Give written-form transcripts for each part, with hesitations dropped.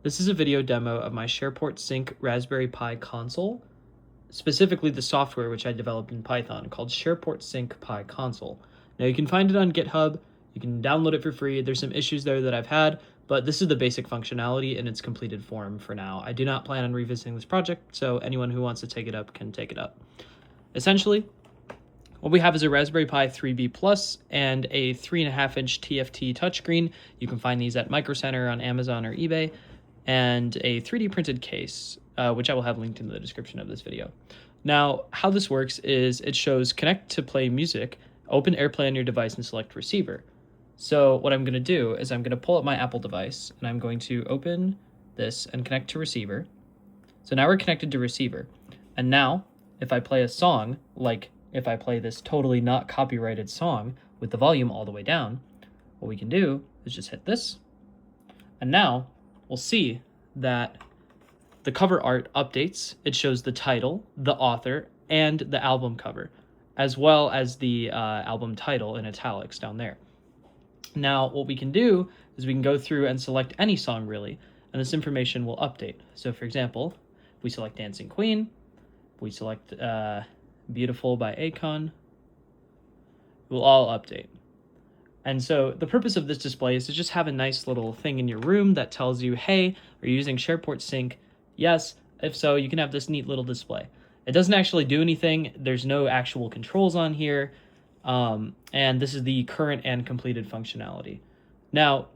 This is a video demo of my Shairport Sync Raspberry Pi console, specifically the software which I developed in Python called Shairport-Pi-Console. Now you can find it on GitHub, you can download it for free. There's some issues there that I've had, but this is the basic functionality in its completed form for now. I do not plan on revisiting this project, so anyone who wants to take it up can take it up. Essentially, what we have is a Raspberry Pi 3B Plus and a 3.5-inch TFT touchscreen. You can find these at Micro Center on Amazon or eBay, and a 3D printed case, which I will have linked in the description of this video. Now, how this works is it shows connect to play music, open AirPlay on your device, and select receiver. So what I'm going to do is I'm going to pull up my Apple device, and I'm going to open this and connect to receiver. So now we're connected to receiver. And now, if I play a song, like if I play this totally not copyrighted song with the volume all the way down, what we can do is just hit this. And now we'll see that the cover art updates. It shows the title, the author, and the album cover, as well as the album title in italics down there. Now, what we can do is we can go through and select any song, really, and this information will update. So, for example, if we select Dancing Queen, we select Beautiful by Akon, it will all update. And so the purpose of this display is to just have a nice little thing in your room that tells you, hey, are you using Shairport Sync? Yes. If so, you can have this neat little display. It doesn't actually do anything. There's no actual controls on here. And this is the current and completed functionality. Now,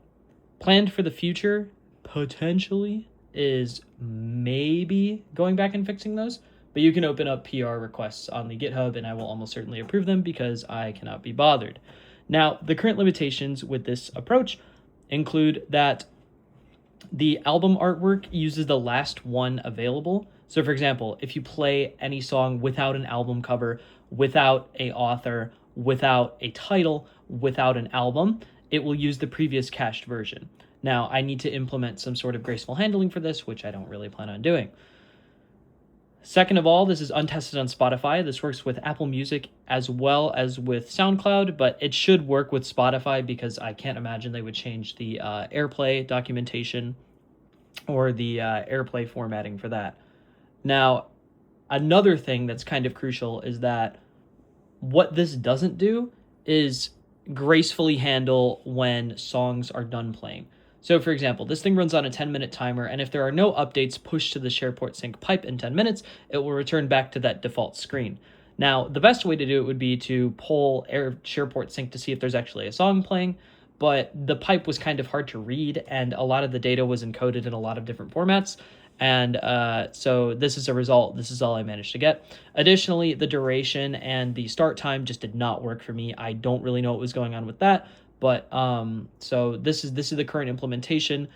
planned for the future, potentially, is maybe going back and fixing those. But you can open up PR requests on the GitHub, and I will almost certainly approve them because I cannot be bothered. Now, the current limitations with this approach include that the album artwork uses the last one available. So, for example, if you play any song without an album cover, without an author, without a title, without an album, it will use the previous cached version. Now, I need to implement some sort of graceful handling for this, which I don't really plan on doing. Second of all, this is untested on Spotify. This works with Apple Music as well as with SoundCloud, but it should work with Spotify because I can't imagine they would change the AirPlay documentation or the AirPlay formatting for that. Now, another thing that's kind of crucial is that what this doesn't do is gracefully handle when songs are done playing. So, for example, this thing runs on a 10-minute timer, and if there are no updates pushed to the Shairport Sync pipe in 10 minutes, it will return back to that default screen. Now, the best way to do it would be to pull Shairport Sync to see if there's actually a song playing, but the pipe was kind of hard to read, and a lot of the data was encoded in a lot of different formats, and so this is a result. This is all I managed to get. Additionally, the duration and the start time just did not work for me. I don't really know what was going on with that. But so this is the current implementation.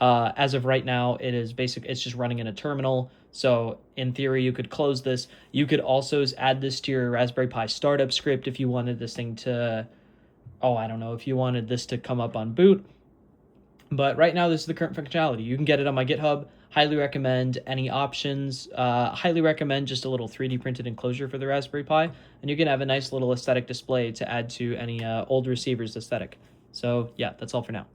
As of right now, it is it's just running in a terminal. So in theory, you could close this. You could also add this to your Raspberry Pi startup script if you wanted this thing to, I don't know, if you wanted this to come up on boot. But right now, this is the current functionality. You can get it on my GitHub. Highly recommend any options. Highly recommend just a little 3D printed enclosure for the Raspberry Pi, and you can have a nice little aesthetic display to add to any old receiver's aesthetic. So yeah, that's all for now.